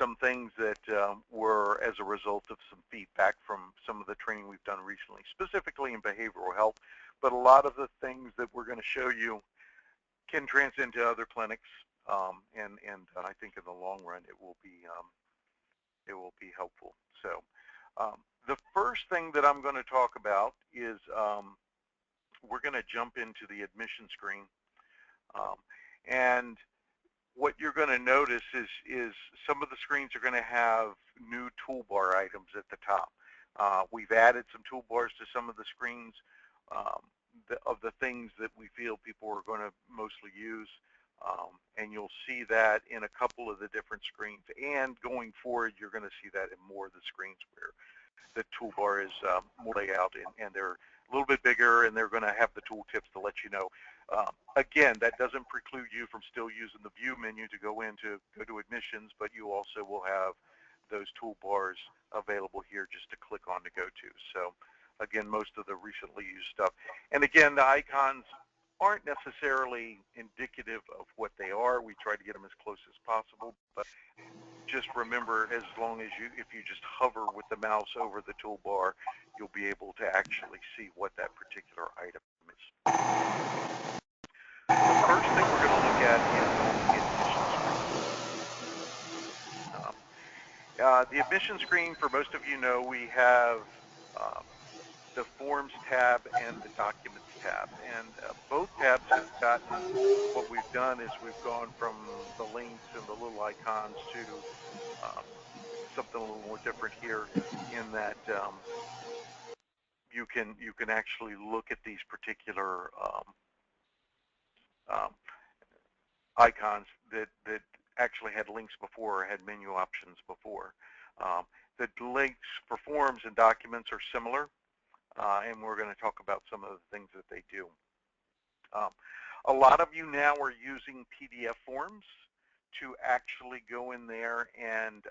some things that were as a result of some feedback from some of the training we've done recently, specifically in behavioral health. But a lot of the things that we're going to show you can transcend to other clinics, and I think in the long run it will be helpful. So the first thing that I'm going to talk about is we're going to jump into the admission screen, and what you're going to notice is some of the screens are going to have new toolbar items at the top. We've added some toolbars to some of the screens of the things that we feel people are going to mostly use, and you'll see that in a couple of the different screens. And going forward, you're going to see that in more of the screens where the toolbar is more laid out, and they're a little bit bigger, and they're going to have the tooltips to let you know. Again, that doesn't preclude you from still using the view menu to go to admissions, but you also will have those toolbars available here just to click on to go to. So again, most of the recently used stuff. And again, the icons aren't necessarily indicative of what they are. We try to get them as close as possible, but just remember, as long as if you just hover with the mouse over the toolbar, you'll be able to actually see what that particular item is. The first thing we're going to look at is the admission screen. The admission screen, for most of you know, we have the Forms tab and the Documents tab, and both tabs have gotten, what we've done is we've gone from the links and the little icons to something a little more different here, in that you can actually look at these particular icons that actually had links before or had menu options before. The links for Forms and Documents are similar, and we're going to talk about some of the things that they do. A lot of you now are using PDF forms to actually go in there and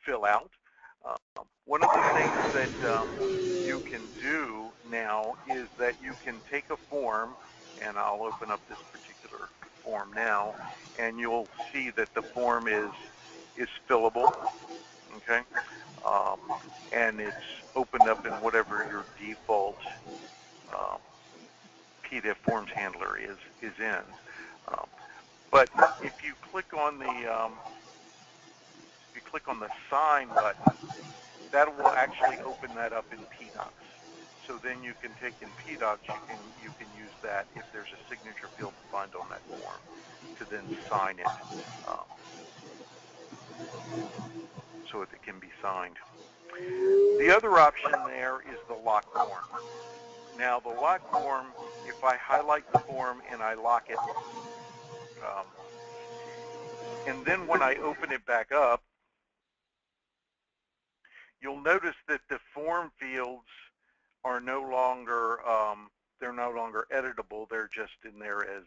fill out. One of the things that you can do now is that you can take a form, and I'll open up this particular form now, and you'll see that the form is fillable, okay? And it's opened up in whatever your default PDF Forms handler is in. But if you click on the sign button, that will actually open that up in PDocs. So then you can take in PDocs, you can use that if there's a signature field to find on that form to then sign it, so that it can be signed. The other option there is the lock form. Now the lock form, if I highlight the form and I lock it, and then when I open it back up, you'll notice that the form fields are no longer editable. They're just in there as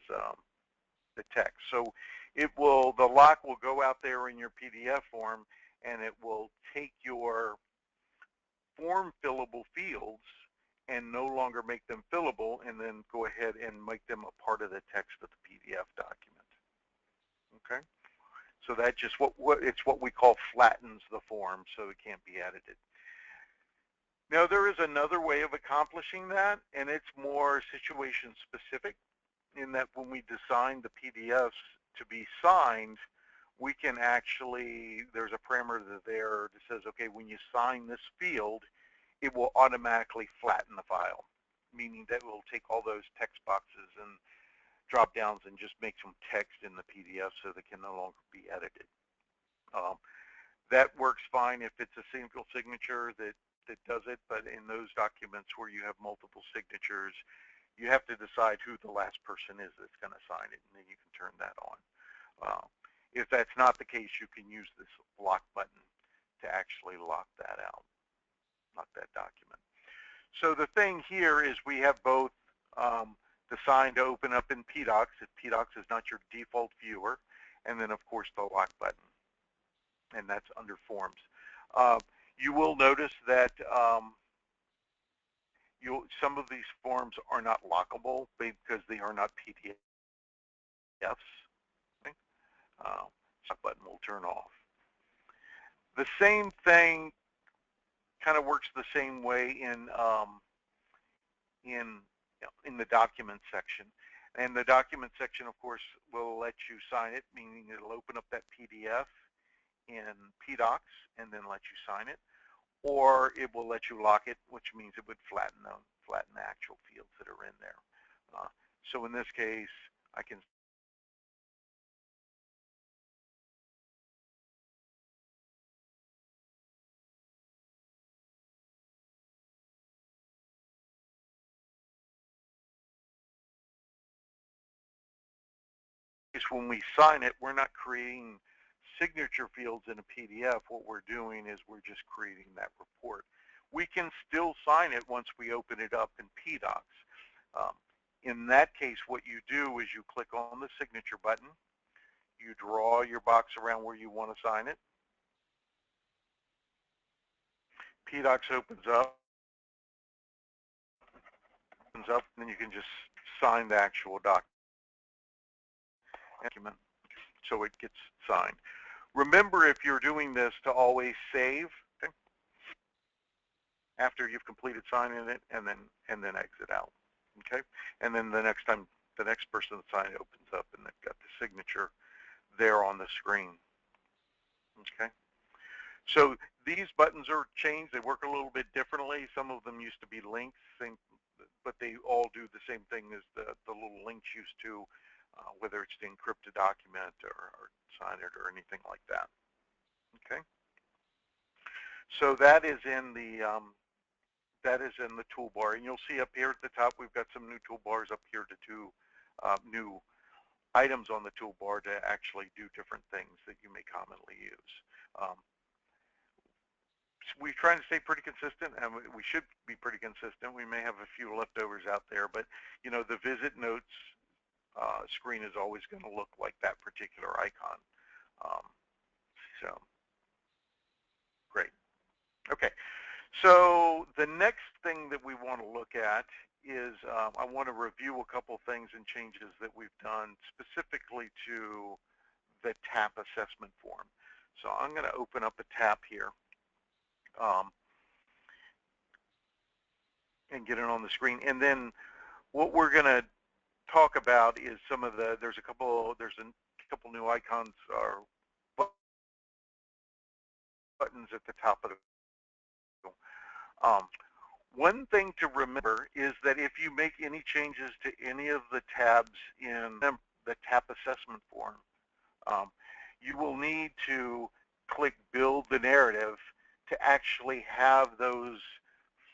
the text. So the lock will go out there in your PDF form, and it will take your form fillable fields and no longer make them fillable, and then go ahead and make them a part of the text of the PDF document. Okay? So that's just it's what we call flattens the form, so it can't be edited. Now there is another way of accomplishing that, and it's more situation specific, in that when we design the PDFs to be signed, we can actually, there's a parameter there that says, okay, when you sign this field, it will automatically flatten the file, meaning that it will take all those text boxes and drop downs and just make some text in the PDF so they can no longer be edited. That works fine if it's a single signature that does it, but in those documents where you have multiple signatures, you have to decide who the last person is that's going to sign it, and then you can turn that on. If that's not the case, you can use this lock button to actually lock that out, lock that document. So the thing here is we have both the sign to open up in PDocs, if PDocs is not your default viewer, and then of course the lock button, and that's under Forms. You will notice that some of these forms are not lockable because they are not PDFs. Okay? button will turn off. The same thing kind of works the same way in the document section. And the document section, of course, will let you sign it, meaning it'll open up that PDF in PDocs and then let you sign it. Or it will let you lock it, which means it would flatten the actual fields that are in there. So in this case, I can when we sign it, we're not creating signature fields in a PDF. What we're doing is we're just creating that report. We can still sign it once we open it up in PDocs. In that case, what you do is you click on the signature button, you draw your box around where you want to sign it. PDocs opens up, and then you can just sign the actual document so it gets signed. Remember, if you're doing this, to always save after you've completed signing it, and then exit out. Okay, and then the next time the next person to sign it opens up, and they've got the signature there on the screen. Okay, so these buttons are changed. They work a little bit differently. Some of them used to be links, but they all do the same thing as the little links used to, whether it's to encrypt a document or sign it or anything like that. Okay, so that is in the toolbar, and you'll see up here at the top we've got some new toolbars up here to two new items on the toolbar to actually do different things that you may commonly use. We're trying to stay pretty consistent, and we should be pretty consistent. We may have a few leftovers out there, but you know, the visit notes screen is always going to look like that particular icon. So great. Okay, so the next thing that we want to look at is I want to review a couple things and changes that we've done specifically to the TAP assessment form. So I'm going to open up a TAP here and get it on the screen. And then what we're going to talk about is some of the, there's a couple new icons or buttons at the top of the one thing to remember is that if you make any changes to any of the tabs in the TAP assessment form, you will need to click Build the Narrative to actually have those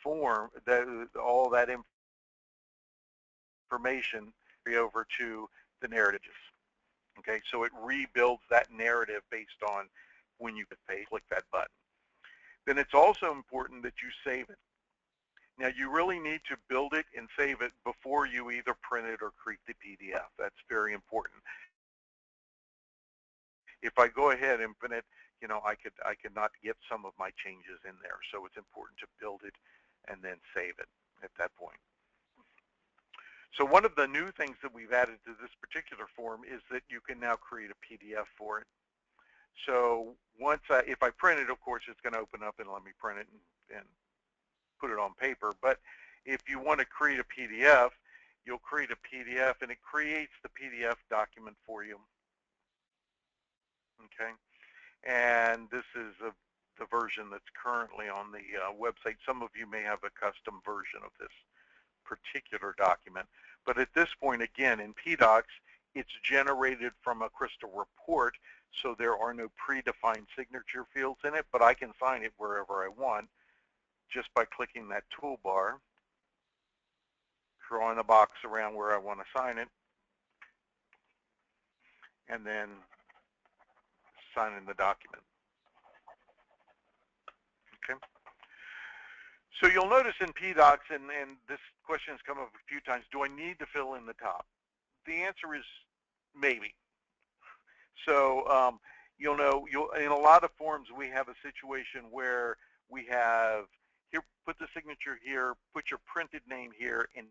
all that information over to the narratives. Okay, so it rebuilds that narrative based on when you click that button. Then it's also important that you save it. Now, you really need to build it and save it before you either print it or create the PDF. That's very important. If I go ahead and print it, you know, I could not get some of my changes in there. So it's important to build it and then save it at that point. So one of the new things that we've added to this particular form is that you can now create a PDF for it. So once if I print it, of course, it's going to open up and let me print it and put it on paper. But if you want to create a PDF, you'll create a PDF, and it creates the PDF document for you. Okay, and this is the version that's currently on the website. Some of you may have a custom version of this particular document, but at this point, again, in PDocs, it's generated from a Crystal report, so there are no predefined signature fields in it, but I can sign it wherever I want just by clicking that toolbar, drawing a box around where I want to sign it, and then signing the document. Okay. So you'll notice in PDocs, and this question has come up a few times, do I need to fill in the top? The answer is maybe. So you'll know, in a lot of forms we have a situation where we have, here, put the signature here, put your printed name here, and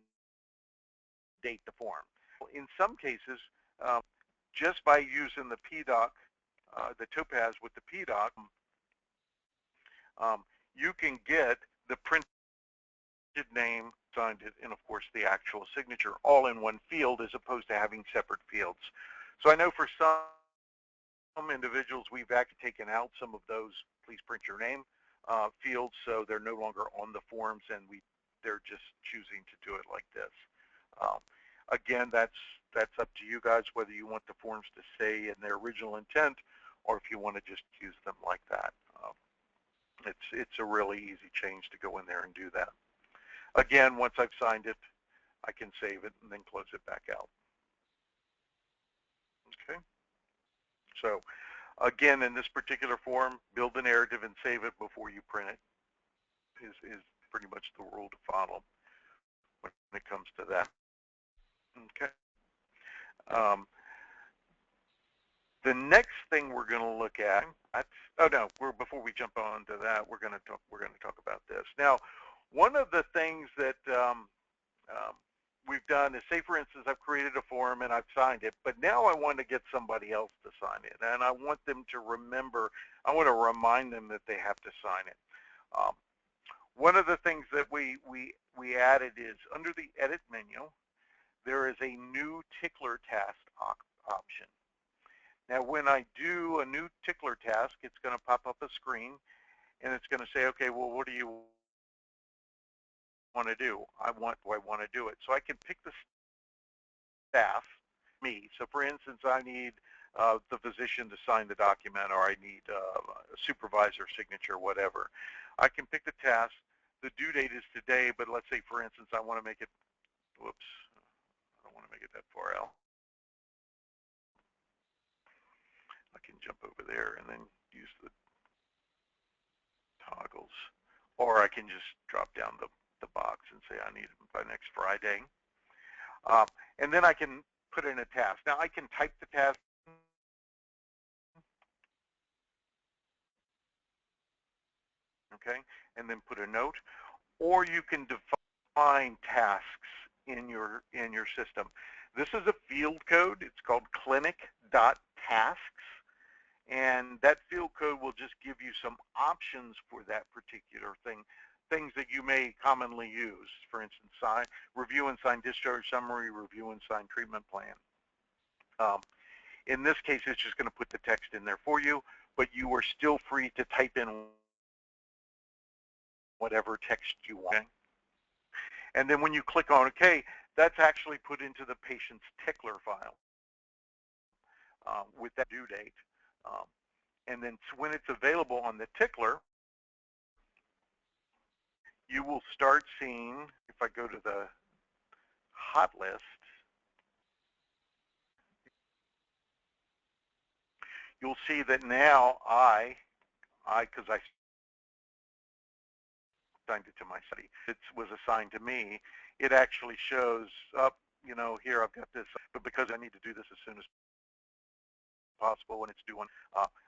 date the form. In some cases, just by using the PDoc the Topaz with the PDOC, you can get the printed name, signed it, and of course the actual signature all in one field as opposed to having separate fields. So I know for some individuals we've actually taken out some of those please print your name fields, so they're no longer on the forms, and they're just choosing to do it like this. Again, that's up to you guys whether you want the forms to stay in their original intent or if you want to just use them like that. It's a really easy change to go in there and do that. Again, once I've signed it, I can save it and then close it back out. Okay. So again, in this particular form, build a narrative and save it before you print it is pretty much the rule to follow when it comes to that. Okay. The next thing we're going to look at, before we jump on to that, we're going to talk about this. Now, one of the things that we've done is, say for instance, I've created a form and I've signed it, but now I want to get somebody else to sign it, and I want them to remember, I want to remind them that they have to sign it. One of the things that we added is under the edit menu, there is a new tickler task option. Now, when I do a new tickler task, it's going to pop up a screen, and it's going to say, okay, well, what do you want to do? I want to do it. So I can pick the staff, me. So for instance, I need the physician to sign the document, or I need a supervisor signature, whatever. I can pick the task. The due date is today, but let's say, for instance, I want to make it, whoops, I don't want to make it that far out. I can jump over there and then use the toggles, or I can just drop down the box and say I need it by next Friday. And then I can put in a task. Now I can type the task. Okay, and then put a note, or you can define tasks in your system. This is a field code. It's called clinic.tasks. And that field code will just give you some options for that particular thing, things that you may commonly use. For instance, review and sign discharge summary, review and sign treatment plan. In this case, it's just going to put the text in there for you, but you are still free to type in whatever text you want. Okay? And then when you click on OK, that's actually put into the patient's tickler file with that due date. And then when it's available on the tickler, you will start seeing, if I go to the hot list, you'll see that now because I assigned it to my study, it was assigned to me, it actually shows up, here I've got this, but because I need to do this as soon as possible when it's due on.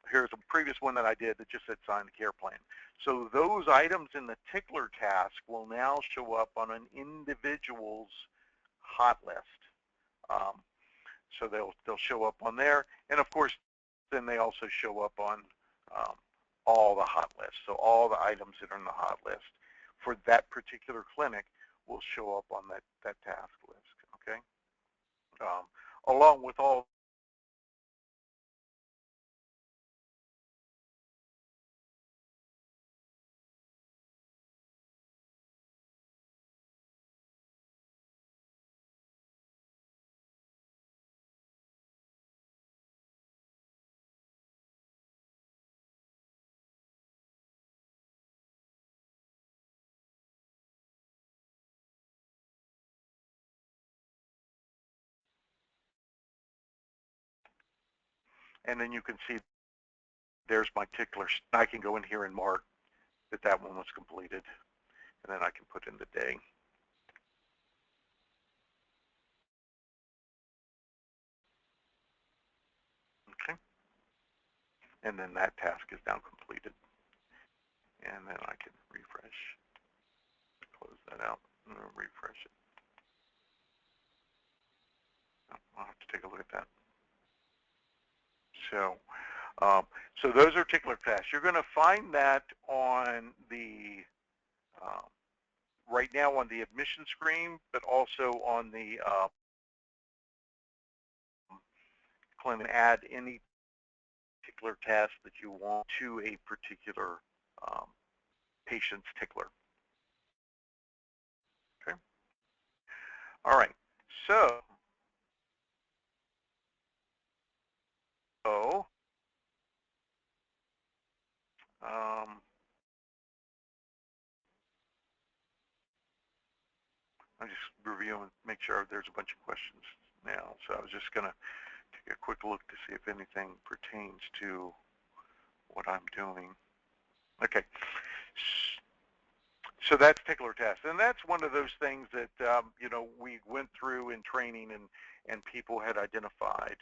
Here's a previous one that I did that just said sign the care plan. So those items in the tickler task will now show up on an individual's hot list. So they'll show up on there, and of course, then they also show up on all the hot lists. So all the items that are in the hot list for that particular clinic will show up on that task list. Okay, along with all and then you can see there's my tickler. I can go in here and mark that one was completed, and then I can put in the day. Okay, and then that task is now completed, and then I can refresh, close that out, and refresh it. I'll have to take a look at that. So So those are tickler tests. You're going to find that on the right now on the admission screen, but also on the clinic. Add any tickler test that you want to a particular patient's tickler. Okay. All right. So I'm just reviewing, make sure there's a bunch of questions now. So I was just going to take a quick look to see if anything pertains to what I'm doing. Okay. So that's tickler test, and that's one of those things that you know, we went through in training, and people had identified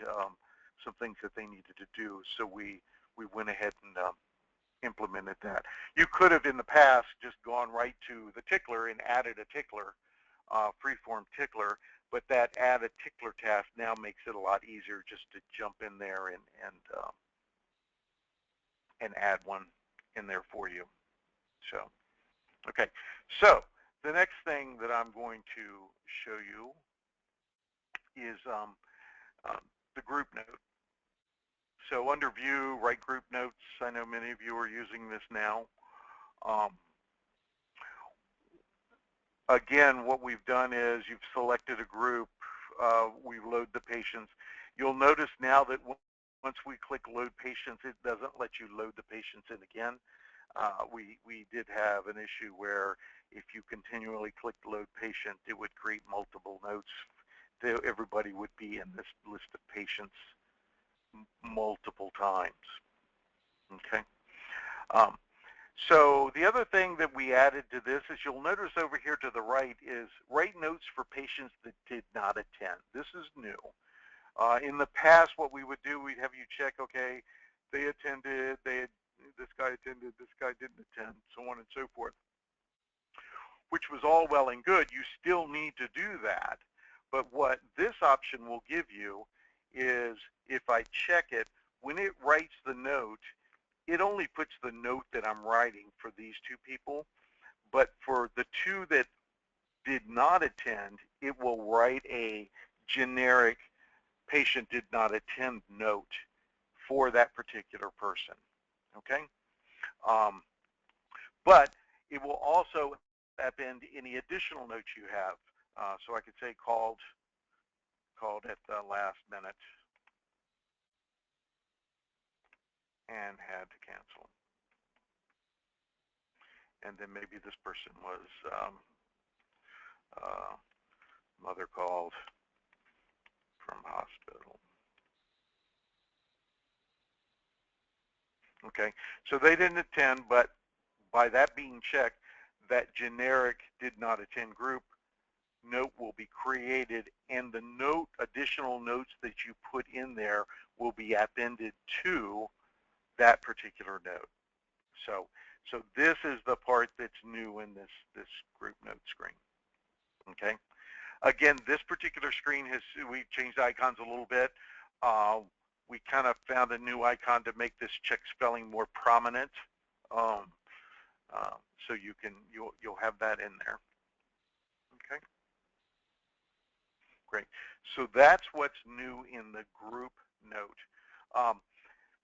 some things that they needed to do. So we went ahead and implemented that. You could have in the past just gone right to the tickler and added a tickler, freeform tickler, but that add a tickler task now makes it a lot easier just to jump in there and add one in there for you. So, okay. So the next thing that I'm going to show you is the group note. So under view, write group notes. I know many of you are using this now. Again, what we've done is you've selected a group. We load the patients. You'll notice now that once we click load patients, it doesn't let you load the patients in again. We did have an issue where if you continually clicked load patient, it would create multiple notes. Everybody would be in this list of patients multiple times. Okay. So the other thing that we added to this is you'll notice over here to the right is write notes for patients that did not attend. This is new. In the past, what we would do, we'd have you check, okay, they attended, this guy attended, this guy didn't attend, so on and so forth, which was all well and good. You still need to do that. But what this option will give you is if I check it, when it writes the note, it only puts the note that I'm writing for these two people, but for the two that did not attend, it will write a generic patient did not attend note for that particular person, okay? But it will also append any additional notes you have. So I could say called at the last minute and had to cancel. And then maybe this person was mother called from hospital. Okay, so they didn't attend, but by that being checked, that generic did not attend group note will be created, and the note, additional notes that you put in there will be appended to that particular note. So this is the part that's new in this group note screen. Okay. Again, this particular screen we've changed icons a little bit. We kind of found a new icon to make this check spelling more prominent. So you'll have that in there. Okay. Great. So that's what's new in the group note.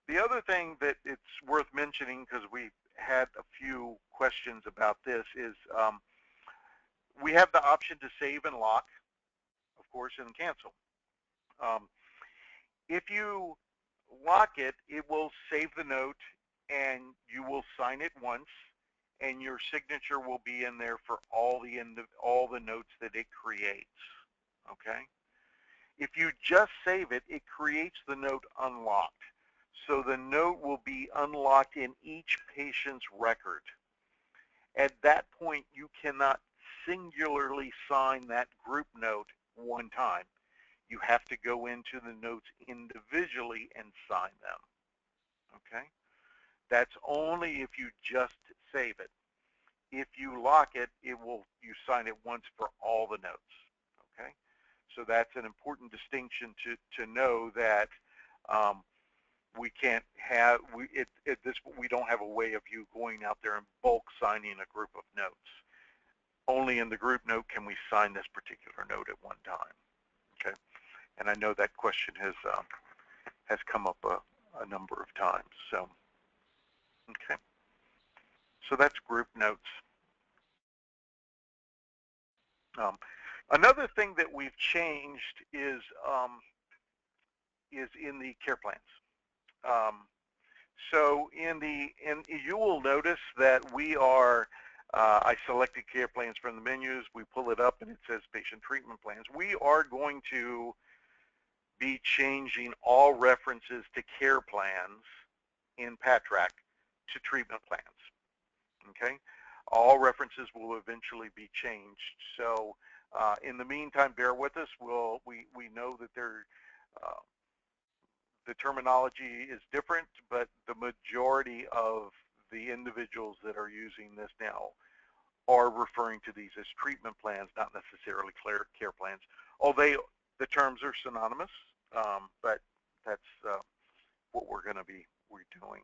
The other thing that it's worth mentioning, because we've had a few questions about this, is we have the option to save and lock, of course, and cancel. If you lock it, it will save the note, and you will sign it once, and your signature will be in there for all the notes that it creates. Okay. If you just save it, it creates the note unlocked. So the note will be unlocked in each patient's record. At that point, you cannot singularly sign that group note one time. You have to go into the notes individually and sign them. Okay? That's only if you just save it. If you lock it, you sign it once for all the notes. Okay? So that's an important distinction to know that we can't have, we don't have a way of you going out there and bulk signing a group of notes. Only in the group note can we sign this particular note at one time. Okay, and I know that question has come up a number of times. So, okay, so that's group notes. Another thing that we've changed is in the care plans. So you will notice that we are, I selected care plans from the menus, we pull it up and it says patient treatment plans. We are going to be changing all references to care plans in PatRack to treatment plans, okay? All references will eventually be changed. So in the meantime, bear with us. We know that the terminology is different, but the majority of the individuals that are using this now are referring to these as treatment plans, not necessarily care plans. Although the terms are synonymous, but that's what we're going to be doing.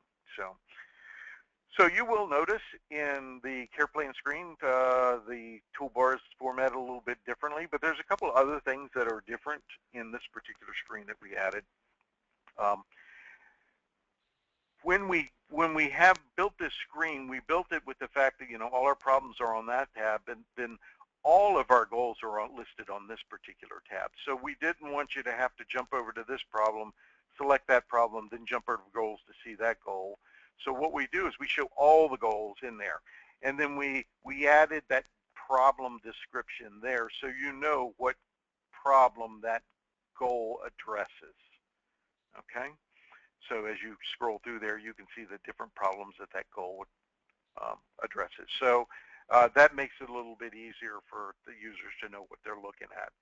So you will notice in the care plan screen, the toolbar is formatted a little bit differently, but there's a couple other things that are different in this particular screen that we added. When we have built this screen, we built it with the fact that, you know, all our problems are on that tab, and then all of our goals are listed on this particular tab. So we didn't want you to have to jump over to this problem, select that problem, then jump over to goals to see that goal. So what we do is we show all the goals in there, and then we added that problem description there, so you know what problem that goal addresses. Okay, so as you scroll through there, you can see the different problems that goal addresses. So that makes it a little bit easier for the users to know what they're looking at.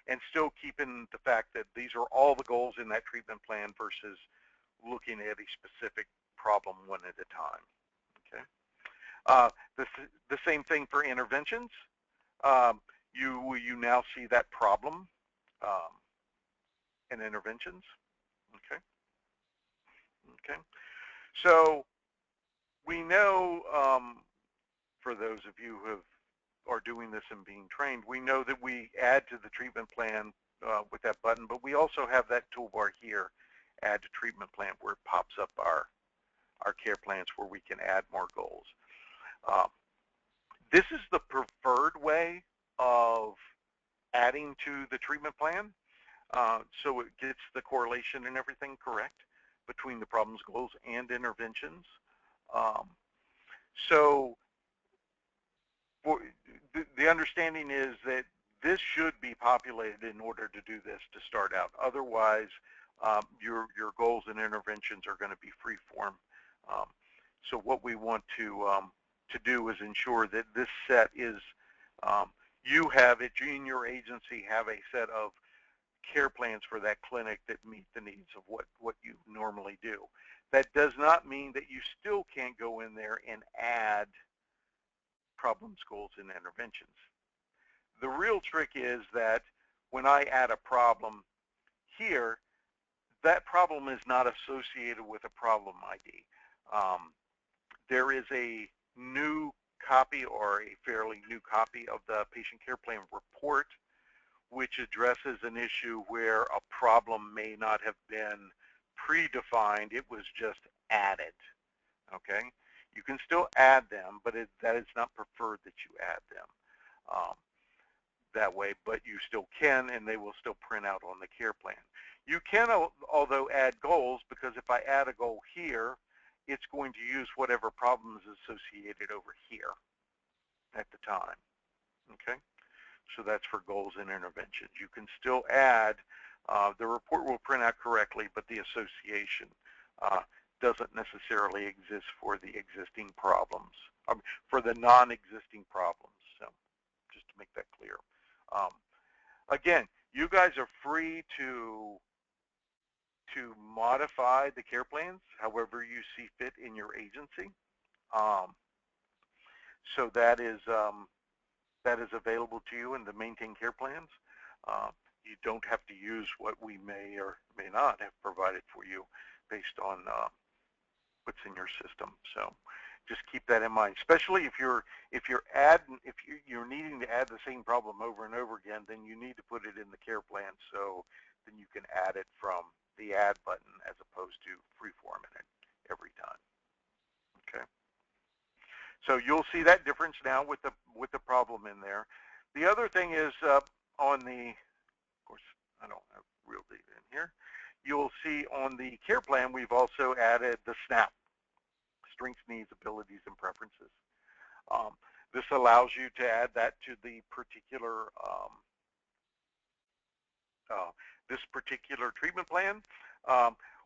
And still keeping the fact that these are all the goals in that treatment plan versus looking at a specific problem one at a time. Okay. The same thing for interventions. You now see that problem and interventions. Okay. Okay. So we know, for those of you who are doing this and being trained, we know that we add to the treatment plan with that button, but we also have that toolbar here, add to treatment plan, where it pops up our care plans where we can add more goals. This is the preferred way of adding to the treatment plan, so it gets the correlation and everything correct between the problems, goals, and interventions. So the understanding is that this should be populated in order to do this to start out. Otherwise, your goals and interventions are going to be free form. So what we want to do is ensure that this set is, you have it, you and your agency have a set of care plans for that clinic that meet the needs of what you normally do. That does not mean that you still can't go in there and add problems, goals, and interventions. The real trick is that when I add a problem here, that problem is not associated with a problem ID. There is a new copy or a fairly new copy of the patient care plan report which addresses an issue where a problem may not have been predefined, it was just added. Okay, you can still add them, but that is not preferred that you add them that way, but you still can, and they will still print out on the care plan. You can, although, add goals, because if I add a goal here, it's going to use whatever problem is associated over here at the time. Okay, so that's for goals and interventions. You can still add, the report will print out correctly, but the association doesn't necessarily exist for the existing problems, for the non-existing problems. So just to make that clear. Again, you guys are free to modify the care plans however you see fit in your agency. So that is available to you in the maintain care plans. You don't have to use what we may or may not have provided for you based on what's in your system. So just keep that in mind, especially if you're needing to add the same problem over and over again, then you need to put it in the care plan so then you can add it from the add button as opposed to free-forming it every time. Okay. So you'll see that difference now with the problem in there. The other thing is on the, of course, I don't have real data in here. You'll see on the care plan we've also added the SNAP, strengths, needs, abilities, and preferences. This allows you to add that to the particular this particular treatment plan.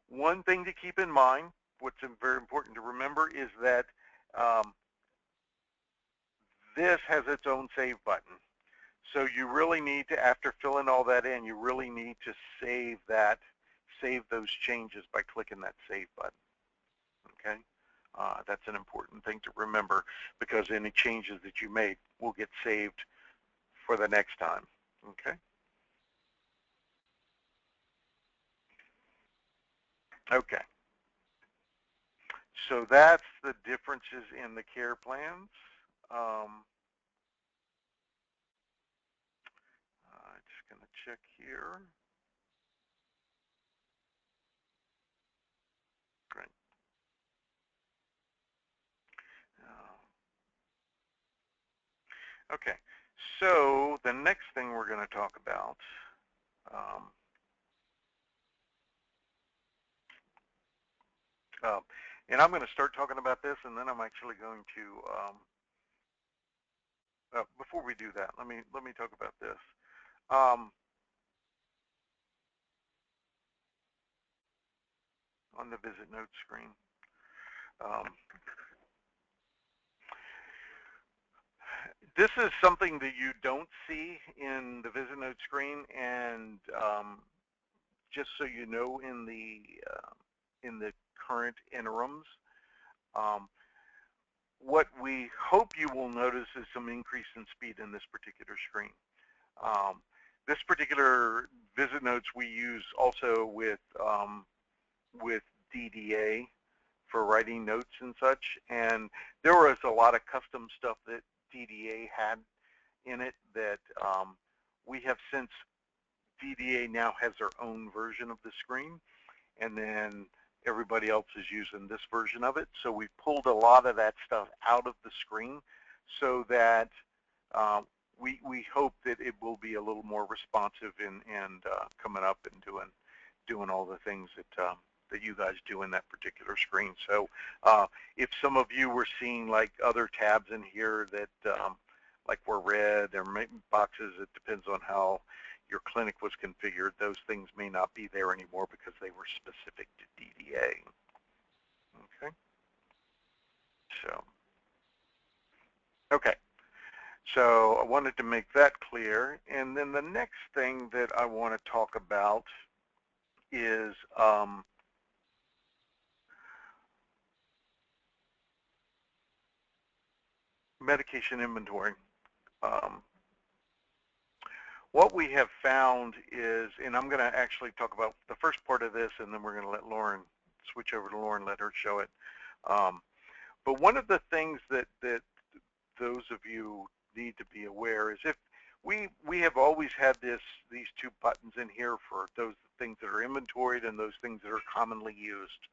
One thing to keep in mind, what's very important to remember, is that this has its own save button. So you really need to, after filling all that in, you really need to save those changes by clicking that save button. Okay, that's an important thing to remember because any changes that you made will get saved for the next time. Okay. Okay. So that's the differences in the care plans. Just going to check here. Great. Okay. So the next thing we're going to talk about and I'm going to start talking about this, and then I'm actually going to before we do that, let me talk about this. On the visit notes screen, this is something that you don't see in the visit notes screen, and just so you know, in the current interims, what we hope you will notice is some increase in speed in this particular screen. This particular visit notes we use also with DDA for writing notes and such, and there was a lot of custom stuff that DDA had in it that we have, since DDA now has their own version of the screen, and then everybody else is using this version of it. So we pulled a lot of that stuff out of the screen so that we hope that it will be a little more responsive and coming up and doing all the things that you guys do in that particular screen. So if some of you were seeing like other tabs in here that like were red or boxes, it depends on how your clinic was configured. Those things may not be there anymore because they were specific to DDA. Okay. So, okay. So I wanted to make that clear. And then the next thing that I want to talk about is medication inventory. What we have found is, and I'm going to actually talk about the first part of this, and then we're going to let Lauren switch over to Lauren, let her show it. But one of the things that those of you need to be aware is, if we have always had these two buttons in here for those things that are inventoried and those things that are commonly used.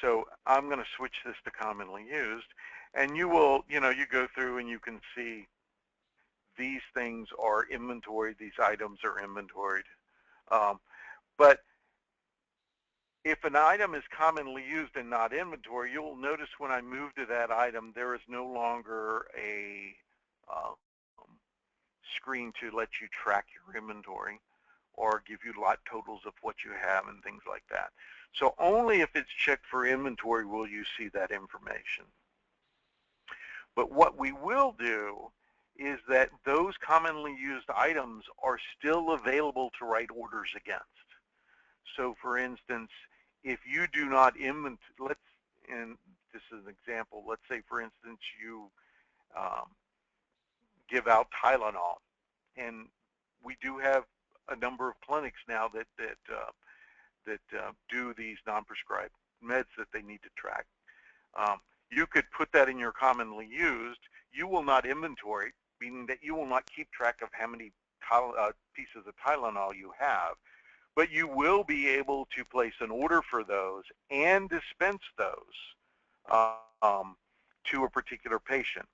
So I'm going to switch this to commonly used, and you will, you go through and you can see these things are inventoried, these items are inventoried. But if an item is commonly used and not inventory, you'll notice when I move to that item, there is no longer a screen to let you track your inventory or give you lot totals of what you have and things like that. So only if it's checked for inventory will you see that information. But what we will do is that those commonly used items are still available to write orders against. So for instance, if you do not inventory, and this is an example, let's say for instance you give out Tylenol, and we do have a number of clinics now that do these non-prescribed meds that they need to track. You could put that in your commonly used. You will not inventory, meaning that you will not keep track of how many pieces of Tylenol you have, but you will be able to place an order for those and dispense those to a particular patient.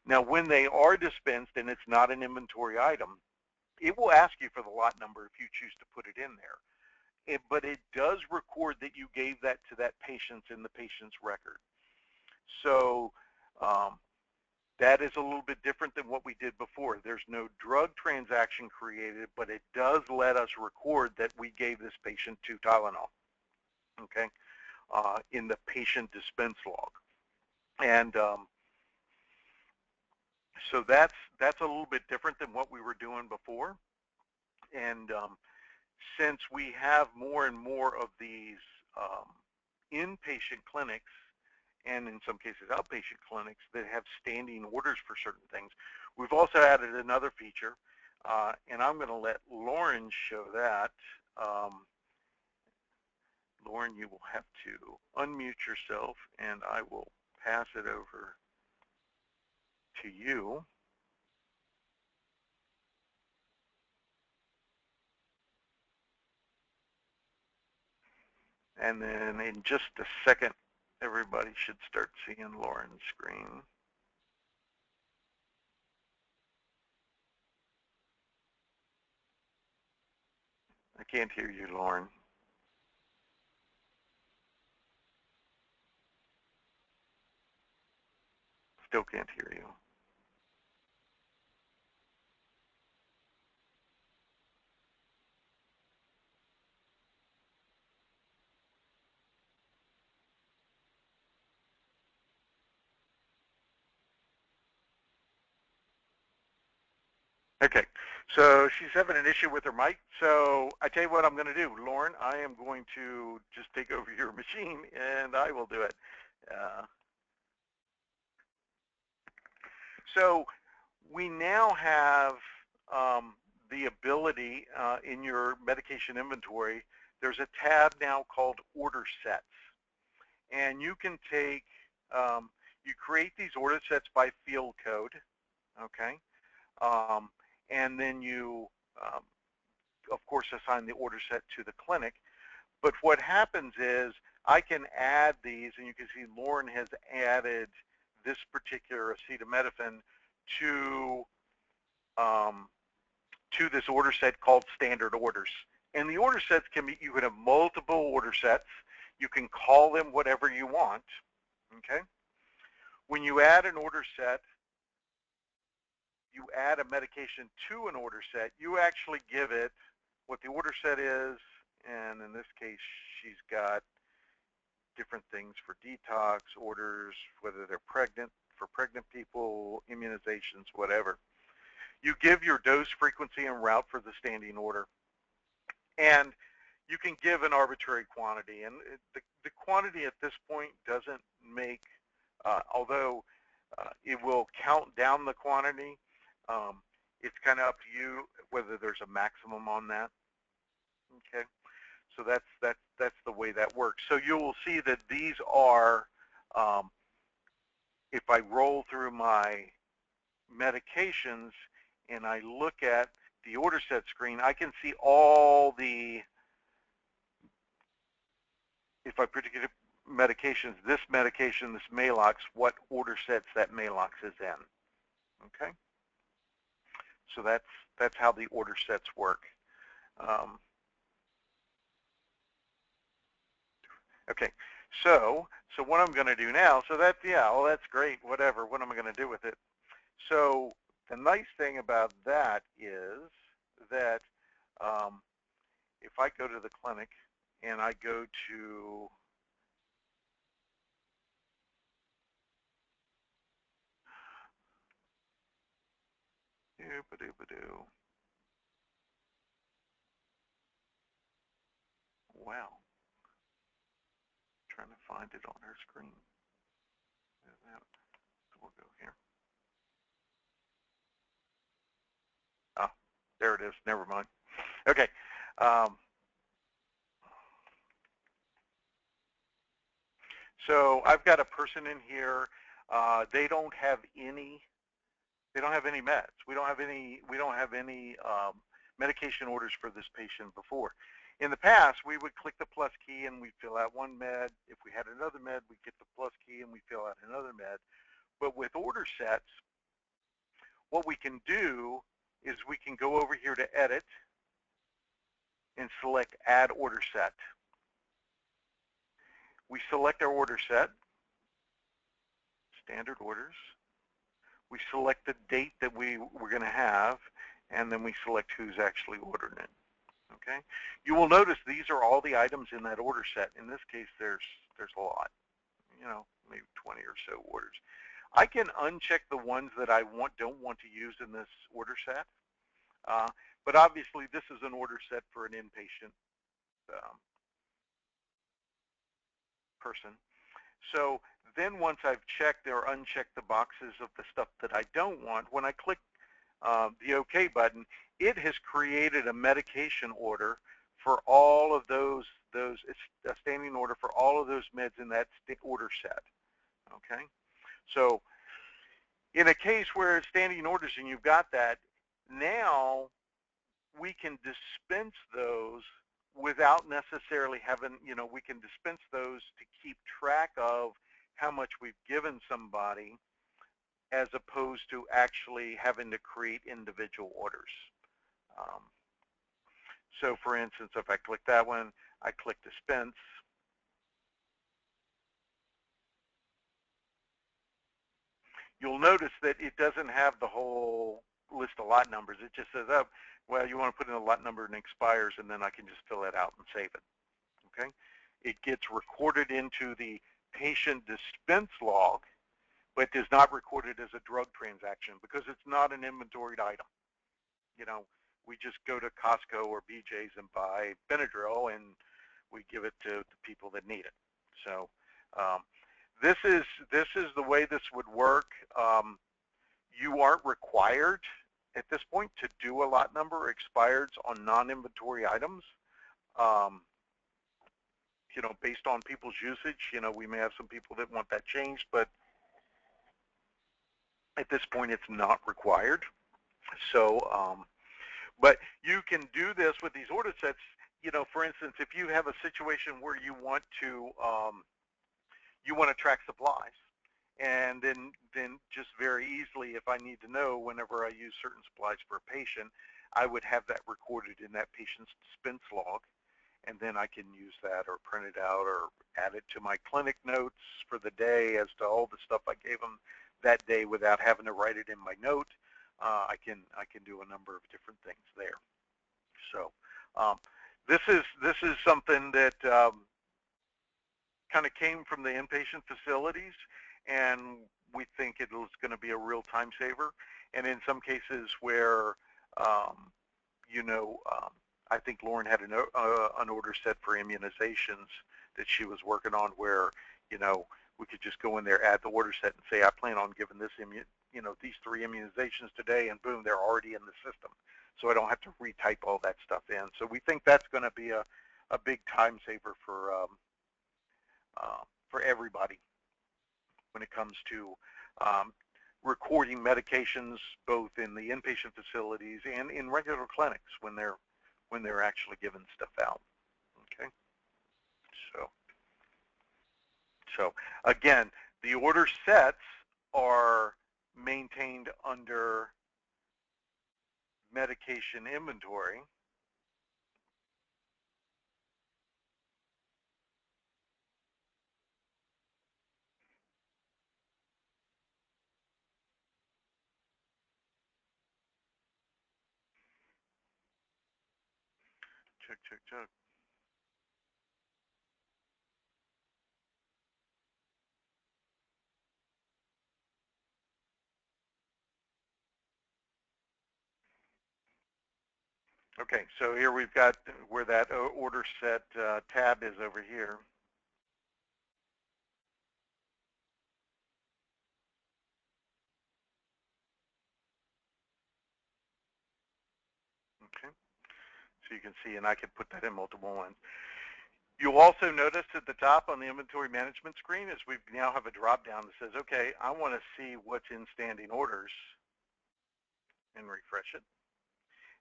Now, when they are dispensed and it's not an inventory item, it will ask you for the lot number if you choose to put it in there. But it does record that you gave that to that patient in the patient's record. So that is a little bit different than what we did before. There's no drug transaction created, but it does let us record that we gave this patient 2 Tylenol, okay, in the patient dispense log. And so that's a little bit different than what we were doing before. And since we have more and more of these inpatient clinics, and in some cases outpatient clinics that have standing orders for certain things, we've also added another feature, and I'm going to let Lauren show that. Lauren, you will have to unmute yourself, and I will pass it over to you. And then in just a second, everybody should start seeing Lauren's screen. I can't hear you, Lauren. Still can't hear you. Okay, so she's having an issue with her mic. So I tell you what I'm going to do, Lauren. I am going to just take over your machine, and I will do it. So we now have the ability in your medication inventory. There's a tab now called Order Sets, and you can take you create these order sets by field code, okay, and then you of course assign the order set to the clinic. But what happens is I can add these, and you can see Lauren has added this particular acetaminophen to this order set called standard orders. And the order sets can be, you can have multiple order sets. You can call them whatever you want, okay? When you add an order set, you add a medication to an order set, you actually give it what the order set is, and in this case, she's got different things for detox orders, whether they're pregnant, for pregnant people, immunizations, whatever. You give your dose, frequency, and route for the standing order. And you can give an arbitrary quantity. And the quantity at this point doesn't make, although it will count down the quantity, it's kind of up to you whether there's a maximum on that. Okay, so that's the way that works. So you will see that these are, if I roll through my medications and I look at the order set screen, I can see all the, if I particular medications, this medication, this Maalox, what order sets that Maalox is in. Okay, so that's how the order sets work. Okay, so what I'm going to do now, so that, yeah, well, that's great, whatever, what am I going to do with it? So the nice thing about that is that if I go to the clinic and I go to wow, trying to find it on her screen. We'll go here. Ah, there it is. Never mind. Okay. So I've got a person in here. They don't have any. They don't have any meds. We don't have any. We don't have any medication orders for this patient before. In the past, we would click the plus key and we'd fill out one med. If we had another med, we'd get the plus key and we'd fill out another med. But with order sets, what we can do is we can go over here to edit and select add order set. We select our order set, standard orders. We select the date that we're going to have, and then we select who's actually ordering it. Okay. You will notice these are all the items in that order set. In this case, there's a lot, maybe 20 or so orders. I can uncheck the ones that I don't want to use in this order set, but obviously this is an order set for an inpatient person. So then once I've checked or unchecked the boxes of the stuff that I don't want, when I click the OK button, it has created a medication order for all of those. It's a standing order for all of those meds in that order set. Okay, so in a case where it's standing orders and you've got that, now we can dispense those without necessarily having, we can dispense those to keep track of how much we've given somebody, as opposed to actually having to create individual orders. So for instance, if I click that one, I click dispense. You'll notice that it doesn't have the whole list of lot numbers. It just says, oh, well, you want to put in a lot number and expires, and then I can just fill it out and save it. Okay? It gets recorded into the patient dispense log, but is not recorded as a drug transaction because it's not an inventoried item. We just go to Costco or BJ's and buy Benadryl, and we give it to the people that need it. So this is the way this would work. You aren't required at this point to do a lot number expireds on non-inventory items. Based on people's usage, we may have some people that want that changed, but at this point it's not required. So but you can do this with these order sets. For instance, if you have a situation where you want to track supplies, and then just very easily, if I need to know whenever I use certain supplies for a patient, I would have that recorded in that patient's dispense log, and then I can use that or print it out or add it to my clinic notes for the day as to all the stuff I gave them that day without having to write it in my note. I can do a number of different things there. So this is something that kind of came from the inpatient facilities, and we think it was going to be a real time saver. And in some cases where I think Lauren had an order set for immunizations that she was working on, where we could just go in there, add the order set, and say, I plan on giving this these 3 immunizations today, and boom, they're already in the system. So I don't have to retype all that stuff in. So we think that's going to be a big time saver for everybody when it comes to recording medications, both in the inpatient facilities and in regular clinics when they're actually giving stuff out. Okay. So again, the order sets are maintained under medication inventory. Check. Okay, so here we've got where that order set tab is over here. Okay, So you can see, and I can put that in multiple ones. You'll also notice at the top on the inventory management screen is we now have a drop down that says, okay, I want to see what's in standing orders, and refresh it.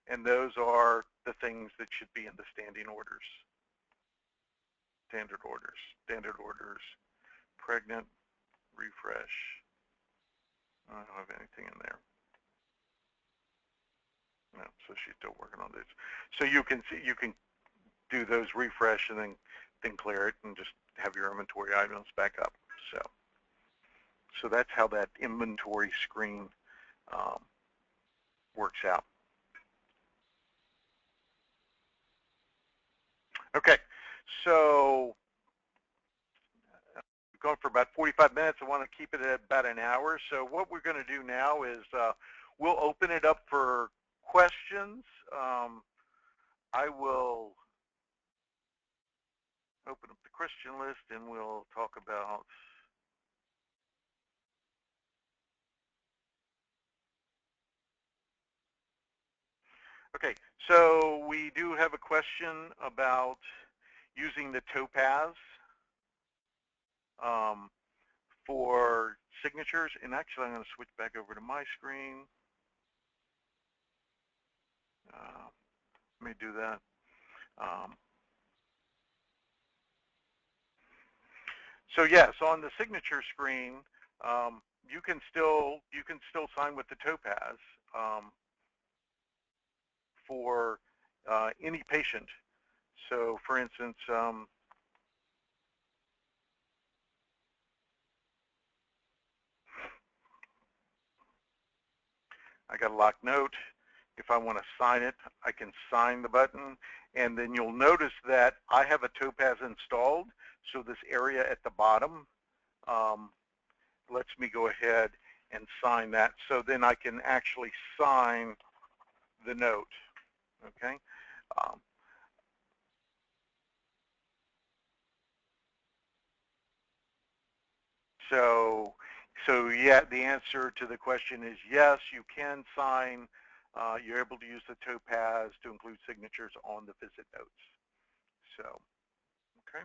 And those are the things that should be in the standing orders. Standard orders, pregnant, refresh. I don't have anything in there. No, so she's still working on this. So you can see, you can do those refresh and then clear it and just have your inventory items back up. So that's how that inventory screen works out. Okay, so we've gone for about 45 minutes. I want to keep it at about an hour. So what we're going to do now is we'll open it up for questions. I will open up the question list and we'll talk about okay, so we do have a question about using the Topaz for signatures. And actually, I'm going to switch back over to my screen. Let me do that. So yes, on the signature screen, you can still sign with the Topaz for any patient. So, for instance, I got a locked note. If I want to sign it, I can sign the button, and then you'll notice that I have a Topaz installed. So this area at the bottom lets me go ahead and sign that. So then I can actually sign the note. Okay. So yeah, the answer to the question is yes, you can sign. You're able to use the Topaz to include signatures on the visit notes. So, okay.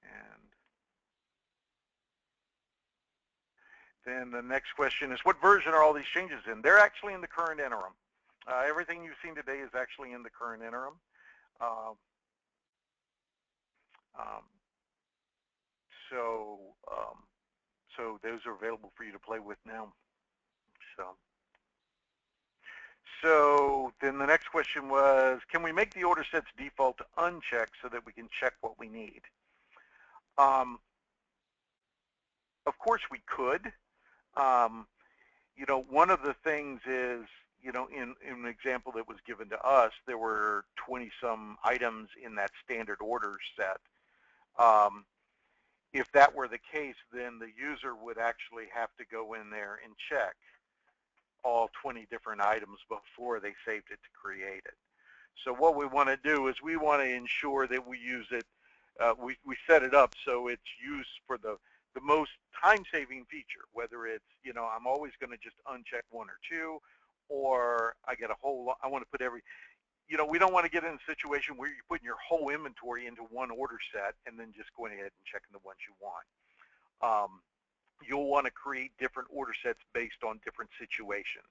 And then the next question is, what version are all these changes in? They're actually in the current interim. Everything you've seen today is actually in the current interim. So those are available for you to play with now. So then the next question was, can we make the order sets default to unchecked so that we can check what we need? Of course we could. You know, one of the things is, you know, in an example that was given to us, there were 20-some items in that standard order set. If that were the case, then the user would actually have to go in there and check all 20 different items before they saved it to create it. So what we want to do is we want to ensure that we use it, we set it up so it's used for the most time-saving feature, whether it's, you know, I'm always going to just uncheck one or two, or I get a whole lot, I want to put every, you know, we don't want to get in a situation where you're putting your whole inventory into one order set and then just going ahead and checking the ones you want. You'll want to create different order sets based on different situations.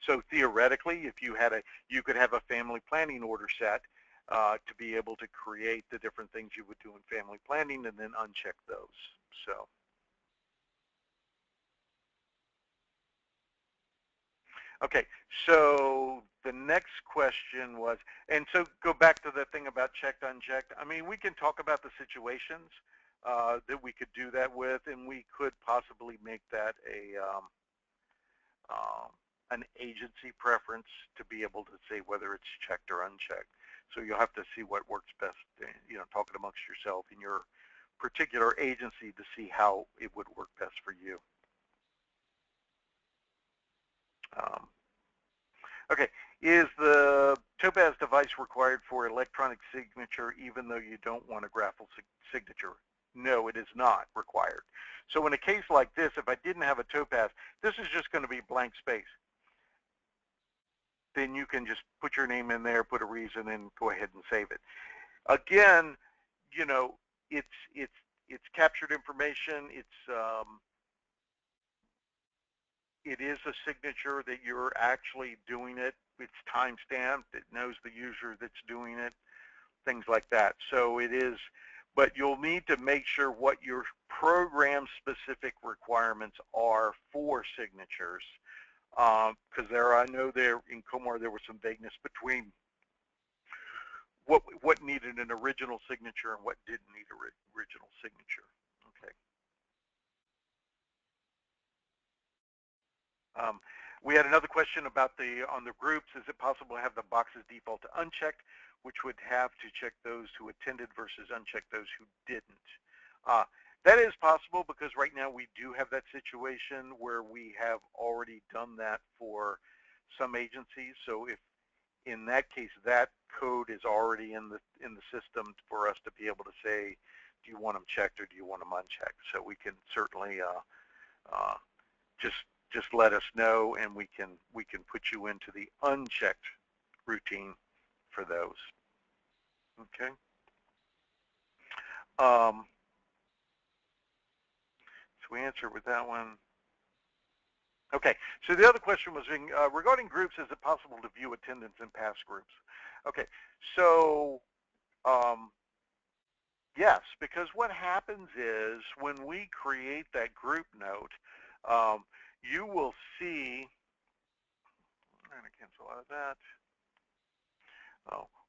So theoretically, if you had you could have a family planning order set to be able to create the different things you would do in family planning and then uncheck those. So. Okay, so the next question was, and so go back to the thing about checked, unchecked. I mean, we can talk about the situations that we could do that with, and we could possibly make that an agency preference to be able to say whether it's checked or unchecked. So you'll have to see what works best, you know, talking amongst yourself in your particular agency to see how it would work best for you. Okay, is the Topaz device required for electronic signature even though you don't want a graphical signature? No, it is not required. So in a case like this, if I didn't have a Topaz, this is just going to be blank space. then you can just put your name in there, put a reason, and go ahead and save it. Again, you know, it's captured information. It is a signature that you're actually doing it. It's time stamped. It knows the user that's doing it, things like that. So it is, but you'll need to make sure what your program specific requirements are for signatures. Because I know there in COMAR there was some vagueness between what needed an original signature and what didn't need an original signature. Okay. We had another question about on the groups. Is it possible to have the boxes default to unchecked, which would have to check those who attended versus uncheck those who didn't? That is possible because right now we do have that situation where we have already done that for some agencies. So if in that case that code is already in the system for us to be able to say, do you want them checked or do you want them unchecked? So we can certainly just let us know, and we can put you into the unchecked routine for those. Okay. So we answered with that one. Okay. So the other question was regarding groups. Is it possible to view attendance in past groups? Okay. So yes, because what happens is when we create that group note, you will see, I'm going to cancel out of that.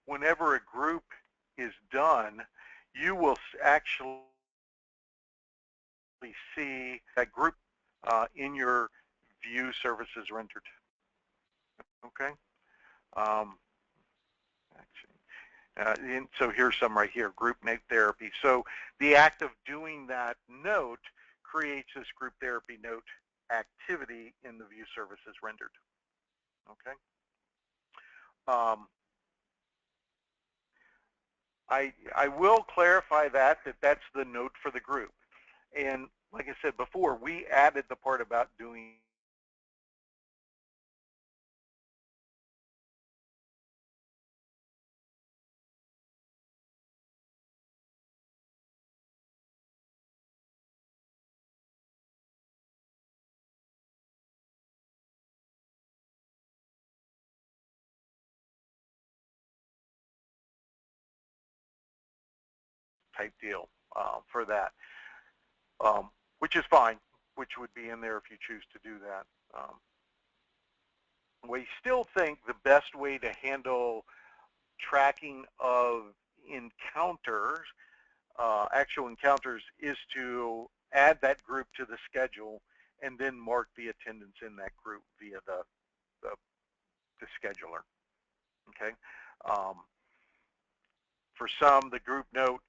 Whenever a group is done, you will actually see that group in your view services rendered. Okay. And so here's some right here, group note therapy. So the act of doing that note creates this group therapy note activity in the view services rendered. Okay. I will clarify that that's the note for the group. And like I said before, we added the part about doing type deal for that, which is fine, which would be in there if you choose to do that. We still think the best way to handle tracking of encounters, actual encounters, is to add that group to the schedule and then mark the attendance in that group via the scheduler. Okay. For some, the group note,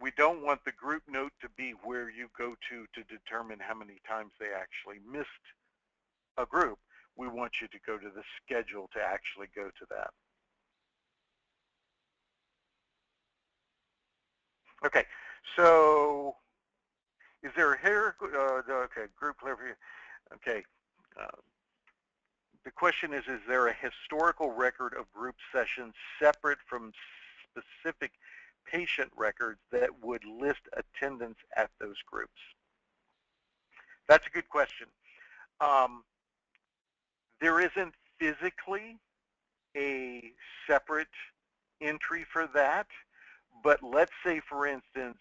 we don't want the group note to be where you go to determine how many times they actually missed a group. We want you to go to the schedule to actually go to that. Okay, so is there here, okay, group clarification. Okay, the question is there a historical record of group sessions separate from specific patient records that would list attendance at those groups? That's a good question. There isn't physically a separate entry for that, but let's say, for instance,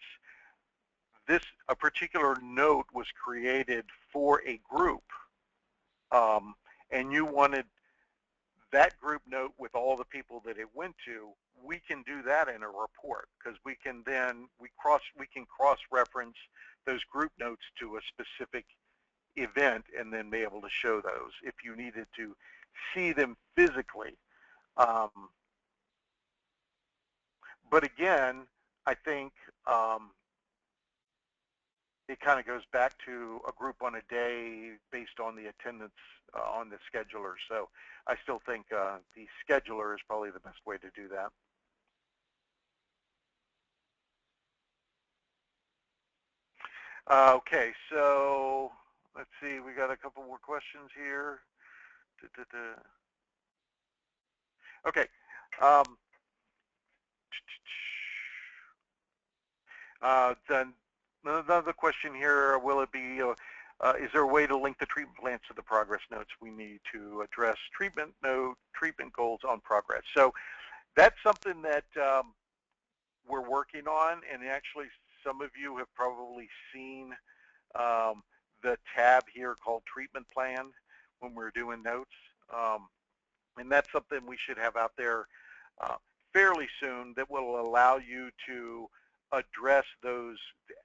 a particular note was created for a group, and you wanted that group note with all the people that it went to. We can do that in a report because we can cross-reference those group notes to a specific event and then be able to show those if you needed to see them physically. But again, I think it kind of goes back to a group on a day based on the attendance on the scheduler. So I still think the scheduler is probably the best way to do that. Okay, so let's see, we got a couple more questions here. Okay. Then another question here, will it be, is there a way to link the treatment plans to the progress notes we need to address treatment goals on progress? So that's something that we're working on, and actually some of you have probably seen the tab here called treatment plan when we're doing notes. And that's something we should have out there fairly soon that will allow you to address those,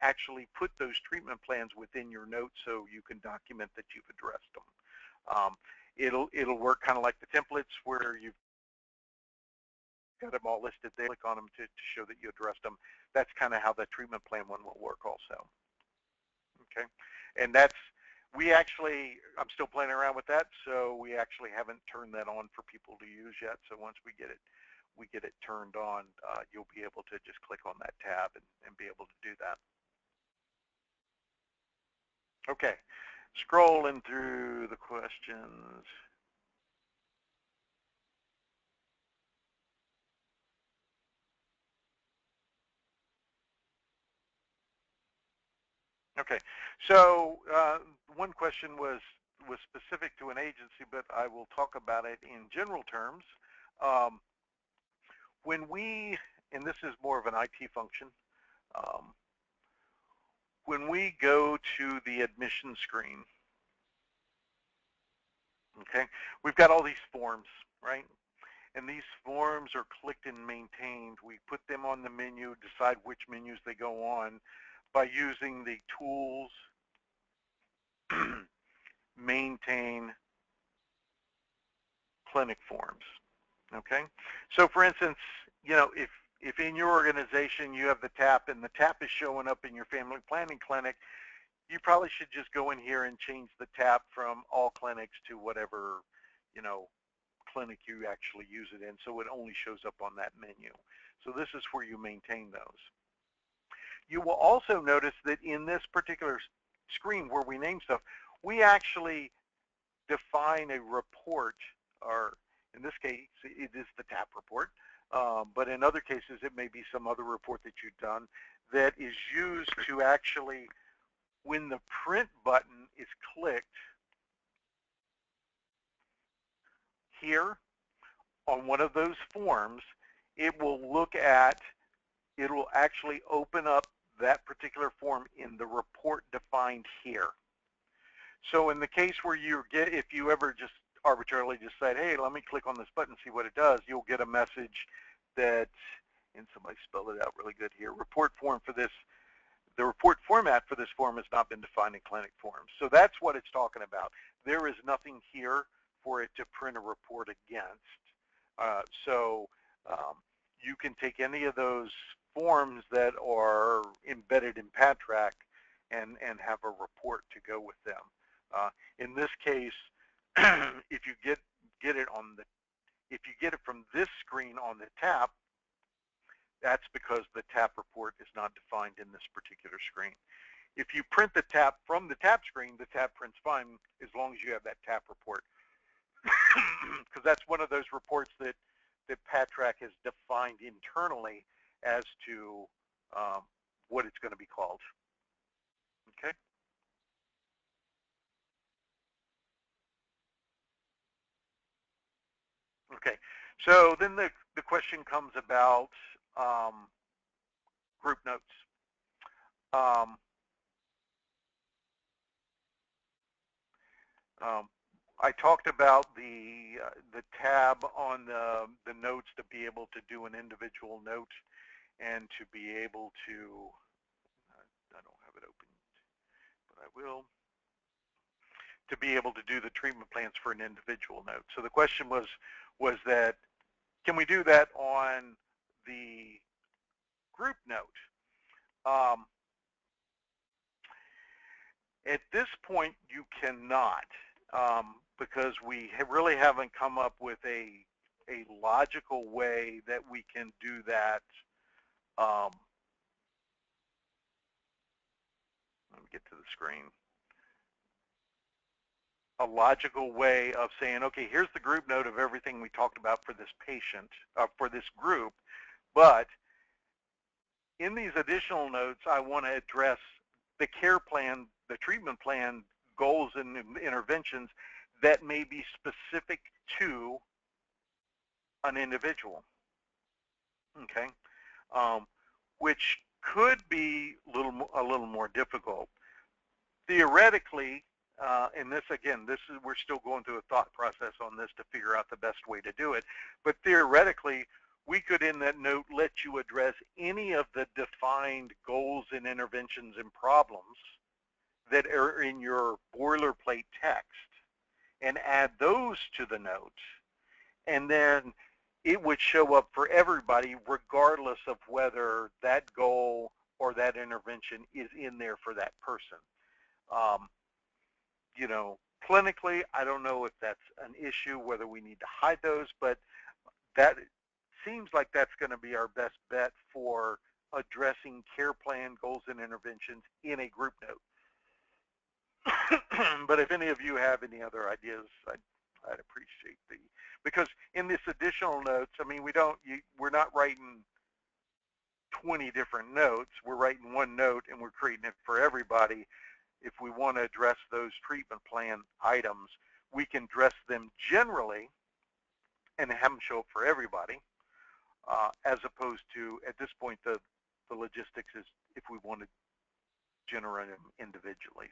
actually put those treatment plans within your notes so you can document that you've addressed them. It'll work kind of like the templates where you've got them all listed there, click on them to show that you addressed them. That's kind of how the treatment plan one will work also. Okay, and that's, I'm still playing around with that, so we actually haven't turned that on for people to use yet. So once we get it turned on, you'll be able to just click on that tab and be able to do that. Okay, scrolling through the questions. Okay, so one question was specific to an agency, but I will talk about it in general terms. When we, and this is more of an IT function, when we go to the admission screen, okay, we've got all these forms, right? And these forms are clicked and maintained. We put them on the menu, decide which menus they go on by using the tools, maintain clinic forms, okay? So for instance, you know, if in your organization you have the TAP and the TAP is showing up in your family planning clinic, you probably should just go in here and change the TAP from all clinics to whatever, you know, clinic you actually use it in, so it only shows up on that menu. So this is where you maintain those. You will also notice that in this particular screen where we name stuff, we actually define a report, or in this case, it is the TAP report, but in other cases, it may be some other report that you've done that is used to actually, when the print button is clicked here on one of those forms, it will actually open up that particular form in the report defined here. So in the case where if you ever just arbitrarily just said, hey, let me click on this button and see what it does, you'll get a message that, and somebody spelled it out really good here, report form for this, the report format for this form has not been defined in clinic forms. So that's what it's talking about. There is nothing here for it to print a report against. You can take any of those forms that are embedded in PadTrack and have a report to go with them. In this case, if you get it from this screen on the TAP, that's because the TAP report is not defined in this particular screen. If you print the TAP from the TAP screen, the TAP prints fine as long as you have that TAP report. Because that's one of those reports that PadTrack has defined internally as to what it's going to be called. Okay. Okay. So then the question comes about group notes. I talked about the tab on the notes to be able to do an individual note and to be able to, I don't have it open, but I will, to be able to do the treatment plans for an individual note. So the question was that, can we do that on the group note? At this point, you cannot, because we really haven't come up with a logical way that we can do that. Let me get to the screen. a logical way of saying, okay, here's the group note of everything we talked about for this patient, for this group, but in these additional notes, I want to address the care plan, the treatment plan goals and interventions that may be specific to an individual, okay, which could be a little more difficult. Theoretically, and this again, we're still going through a thought process on this to figure out the best way to do it, but theoretically, we could in that note let you address any of the defined goals and interventions and problems that are in your boilerplate text and add those to the note, and then it would show up for everybody regardless of whether that goal or that intervention is in there for that person. You know, clinically, I don't know if that's an issue, whether we need to hide those, but that seems like that's going to be our best bet for addressing care plan goals and interventions in a group note. But if any of you have any other ideas, I'd appreciate because in this additional notes, I mean, we're not writing 20 different notes. We're writing one note and we're creating it for everybody. If we want to address those treatment plan items, we can address them generally and have them show up for everybody, as opposed to, at this point, the logistics is if we want to generate them individually.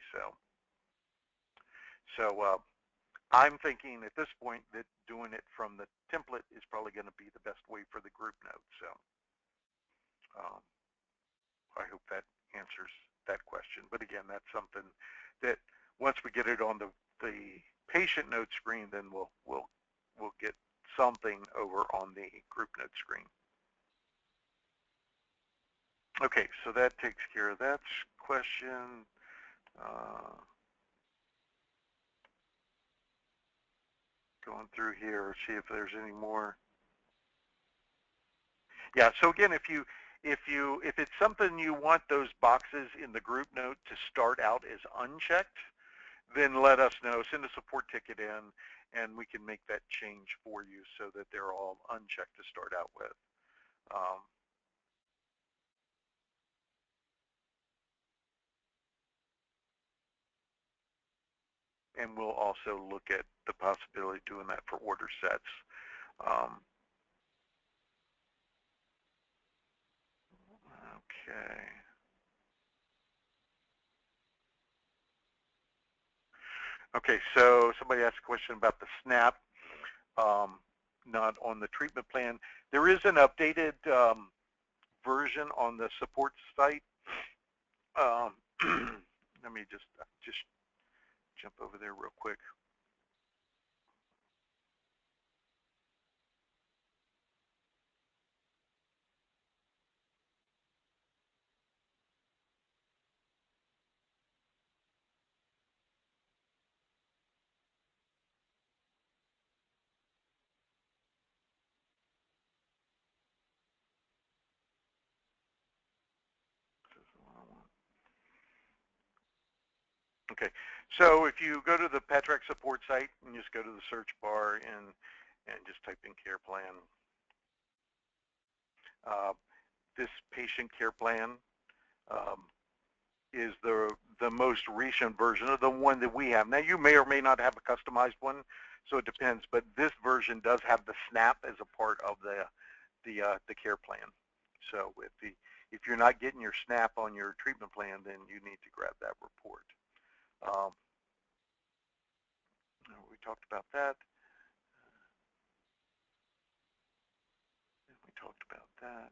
So I'm thinking at this point that doing it from the template is probably going to be the best way for the group note. So I hope that answers that question. But again, that's something that once we get it on the patient note screen, then we'll get something over on the group note screen. Okay, so that takes care of that question. Going through here, see if there's any more. Yeah, so again, if it's something you want those boxes in the group note to start out as unchecked, then let us know. Send a support ticket in, and we can make that change for you so that they're all unchecked to start out with. And we'll also look at the possibility of doing that for order sets. Okay. Okay, so somebody asked a question about the SNAP, not on the treatment plan. There is an updated version on the support site. Let me just jump over there real quick. Okay, so if you go to the PATRAC support site and just go to the search bar and just type in care plan, this patient care plan is the most recent version of the one that we have. Now you may or may not have a customized one, so it depends. But this version does have the SNAP as a part of the care plan. So if you're not getting your SNAP on your treatment plan, then you need to grab that report. We talked about that. We talked about that.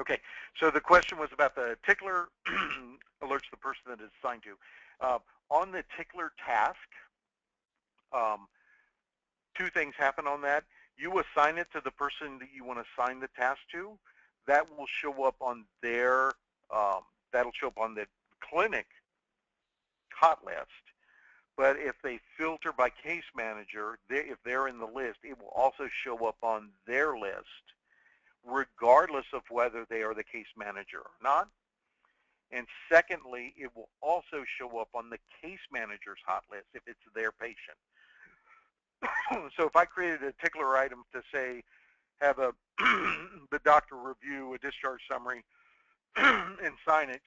Okay, so the question was about the tickler alerts the person that it's assigned to. On the tickler task, two things happen on that. You assign it to the person that you want to assign the task to. That will show up on their, that'll show up on the clinic hot list. But if they filter by case manager, if they're in the list, it will also show up on their list, regardless of whether they are the case manager or not. And secondly, it will also show up on the case manager's hot list if it's their patient. So if I created a tickler item to say, have the doctor review a discharge summary and sign it,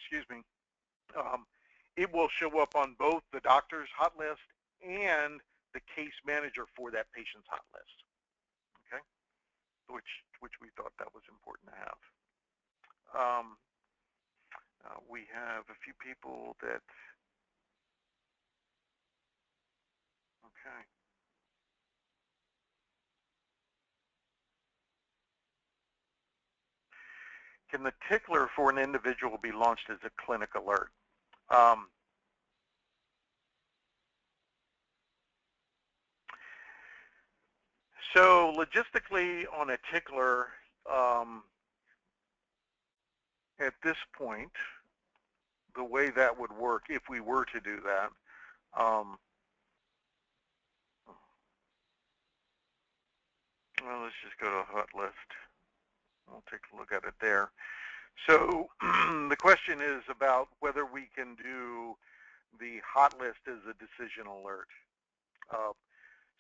it will show up on both the doctor's hot list and the case manager for that patient's hot list. Okay, which we thought that was important to have. We have a few people that, okay. Can the tickler for an individual be launched as a clinic alert? So logistically on a tickler, at this point, the way that would work if we were to do that, well, let's just go to hot list. We'll take a look at it there. So the question is about whether we can do the hot list as a decision alert.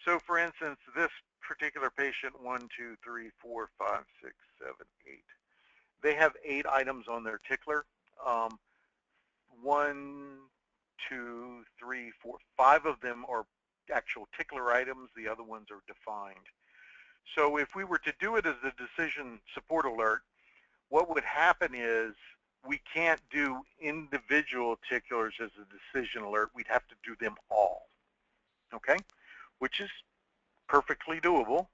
So for instance, this particular patient, 1, 2, 3, 4, 5, 6, 7, 8. They have 8 items on their tickler. 1, 2, 3, 4, 5 of them are actual tickler items. The other ones are defined. So if we were to do it as a decision support alert, what would happen is we can't do individual ticklers as a decision alert. We'd have to do them all, okay? Which is perfectly doable.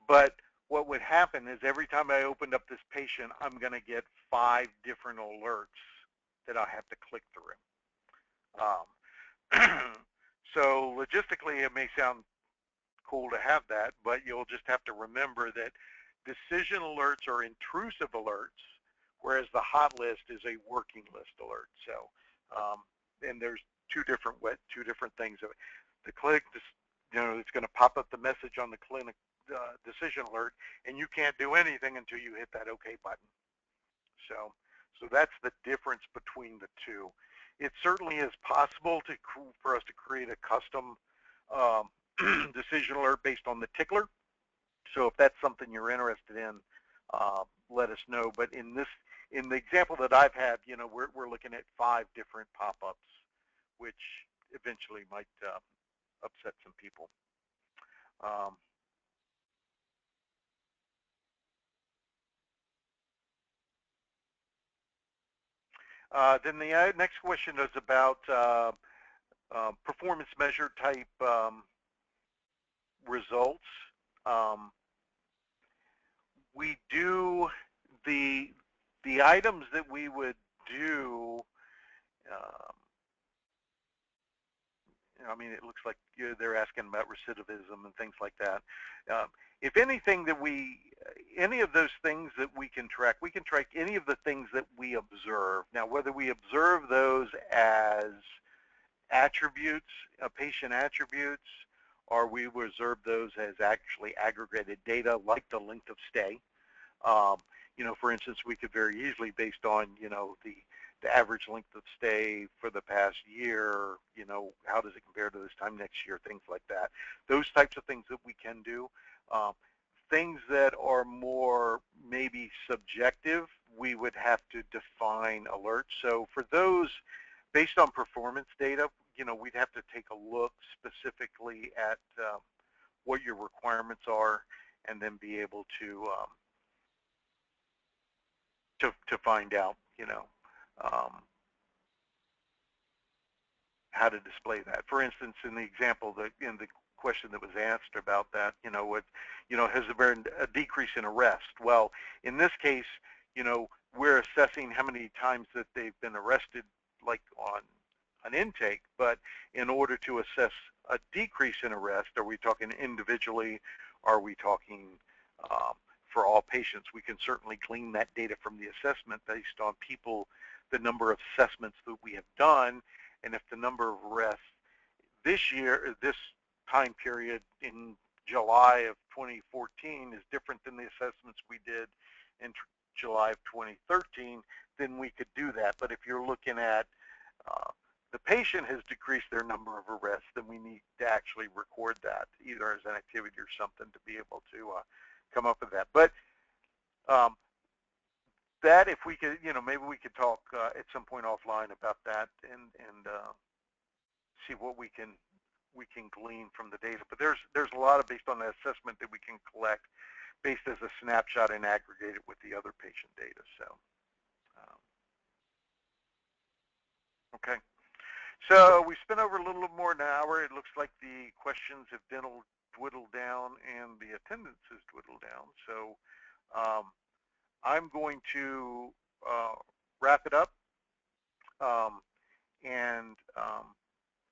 But what would happen is every time I opened up this patient, I'm going to get 5 different alerts that I have to click through. So logistically, it may sound cool to have that, but you'll just have to remember that decision alerts are intrusive alerts, whereas the hot list is a working list alert. So, and there's two different things. The clinic, it's going to pop up the message on the clinic decision alert, and you can't do anything until you hit that OK button. So that's the difference between the two. It certainly is possible for us to create a custom decision alert based on the tickler. So if that's something you're interested in, let us know. But in the example that I've had, we're looking at 5 different pop-ups, which eventually might upset some people. Then the next question is about performance measure type results. We do the items that we would do. I mean, it looks like they're asking about recidivism and things like that. If anything any of those things that we can track any of the things that we observe. Now, whether we observe those as attributes, patient attributes, or we observe those as actually aggregated data like the length of stay. For instance, we could very easily, based on, the average length of stay for the past year, how does it compare to this time next year, things like that. Those types of things that we can do. Things that are more maybe subjective, we would have to define alerts. So for those, based on performance data, we'd have to take a look specifically at what your requirements are, and then be able to find out, how to display that. For instance, in the example in the question that was asked about that, has there been a decrease in arrest? Well, in this case, we're assessing how many times that they've been arrested, like on an intake, but in order to assess a decrease in arrest, are we talking individually? Are we talking for all patients? We can certainly glean that data from the assessment based on the number of assessments that we have done, and if the number of arrests this time period in July of 2014 is different than the assessments we did in July of 2013, then we could do that. But if you're looking at the patient has decreased their number of arrests, then we need to actually record that either as an activity or something to be able to come up with that. But that, if we could, maybe we could talk at some point offline about that and see what we can glean from the data. But there's a lot of, based on the assessment, that we can collect based as a snapshot and aggregate it with the other patient data. So okay. So we spent over a little more than an hour. It looks like the questions have dwindled down and the attendance has dwindled down. So I'm going to wrap it up, and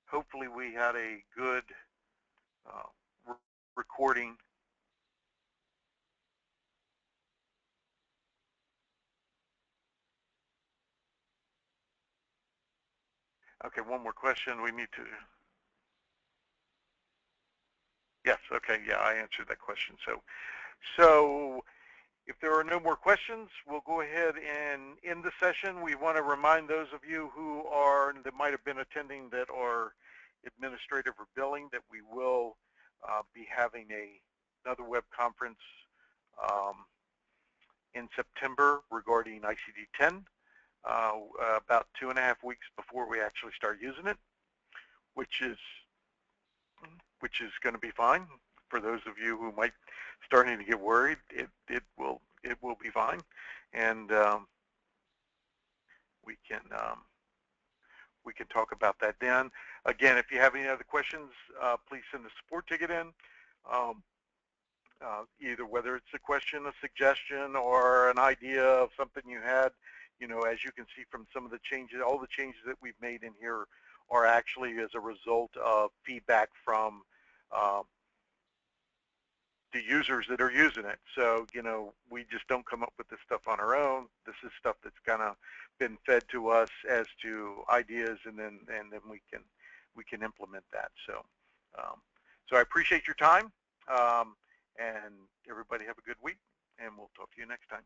hopefully we had a good recording. Okay, one more question. We need to. Yes. Okay. Yeah, I answered that question. So if there are no more questions, we'll go ahead and end the session. We want to remind those of you that might have been attending that are administrative or billing that we will be having another web conference in September regarding ICD-10, about 2.5 weeks before we actually start using it, which is going to be fine. For those of you who might starting to get worried, it will be fine, and we can talk about that then. Again, if you have any other questions, please send a support ticket in. Either whether it's a question, a suggestion, or an idea of something you had. As you can see from some of the changes, all the changes that we've made in here are actually as a result of feedback from the users that are using it. So, we just don't come up with this stuff on our own. This is stuff that's kind of been fed to us as to ideas, and then we can implement that. So, so I appreciate your time, and everybody have a good week, and we'll talk to you next time.